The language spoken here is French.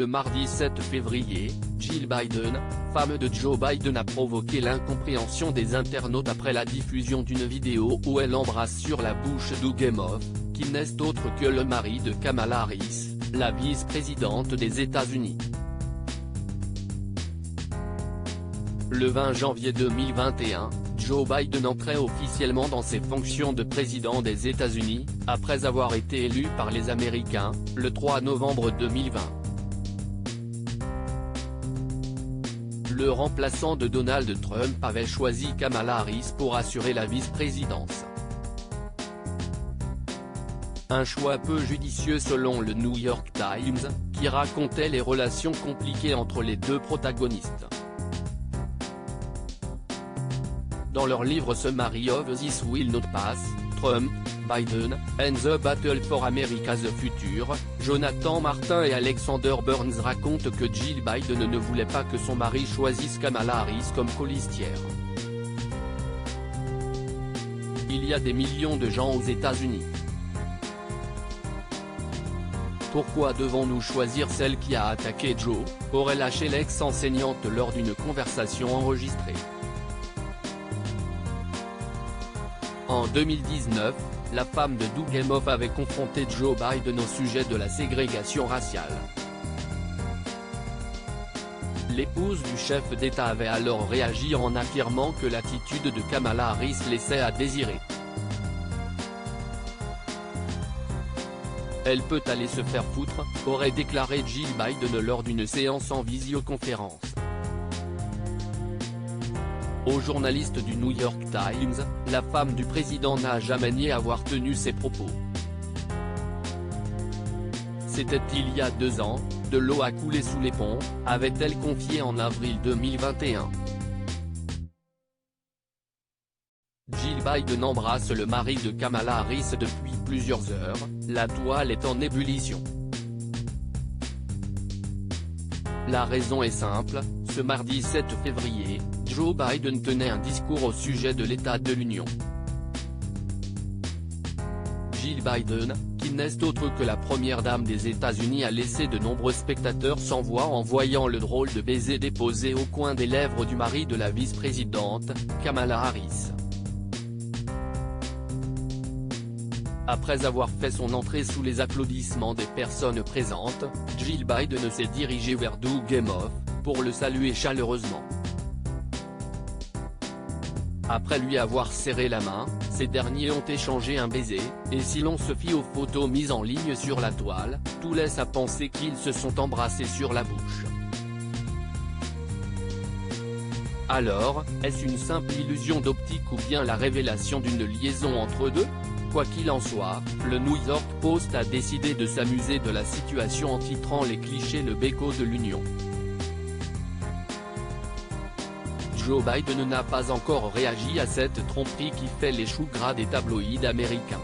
Le mardi 7 février, Jill Biden, femme de Joe Biden, a provoqué l'incompréhension des internautes après la diffusion d'une vidéo où elle embrasse sur la bouche Doug Emhoff, qui n'est autre que le mari de Kamala Harris, la vice-présidente des États-Unis. Le 20 janvier 2021, Joe Biden entrait officiellement dans ses fonctions de président des États-Unis, après avoir été élu par les Américains, le 3 novembre 2020. Le remplaçant de Donald Trump avait choisi Kamala Harris pour assurer la vice-présidence. Un choix peu judicieux selon le New York Times, qui racontait les relations compliquées entre les deux protagonistes. Dans leur livre Summary of This Will Not Pass, Trump, Biden, and the Battle for America's Future, Jonathan Martin et Alexander Burns racontent que Jill Biden ne voulait pas que son mari choisisse Kamala Harris comme colistière. Il y a des millions de gens aux États-Unis. Pourquoi devons-nous choisir celle qui a attaqué Joe, aurait lâché l'ex-enseignante lors d'une conversation enregistrée. En 2019, la femme de Doug Emhoff avait confronté Joe Biden au sujet de la ségrégation raciale. L'épouse du chef d'État avait alors réagi en affirmant que l'attitude de Kamala Harris laissait à désirer. Elle peut aller se faire foutre, aurait déclaré Jill Biden lors d'une séance en visioconférence. Au journaliste du New York Times, la femme du président n'a jamais nié avoir tenu ces propos. C'était il y a 2 ans, de l'eau a coulé sous les ponts, avait-elle confié en avril 2021. Jill Biden embrasse le mari de Kamala Harris depuis plusieurs heures, la toile est en ébullition. La raison est simple, ce mardi 7 février, Joe Biden tenait un discours au sujet de l'état de l'Union. Jill Biden, qui n'est autre que la première dame des États-Unis, a laissé de nombreux spectateurs sans voix en voyant le drôle de baiser déposé au coin des lèvres du mari de la vice-présidente, Kamala Harris. Après avoir fait son entrée sous les applaudissements des personnes présentes, Jill Biden s'est dirigée vers Doug Emhoff, pour le saluer chaleureusement. Après lui avoir serré la main, ces derniers ont échangé un baiser, et si l'on se fie aux photos mises en ligne sur la toile, tout laisse à penser qu'ils se sont embrassés sur la bouche. Alors, est-ce une simple illusion d'optique ou bien la révélation d'une liaison entre eux deux ? Quoi qu'il en soit, le New York Post a décidé de s'amuser de la situation en titrant les clichés le béco de l'Union. Joe Biden n'a pas encore réagi à cette tromperie qui fait les choux gras des tabloïds américains.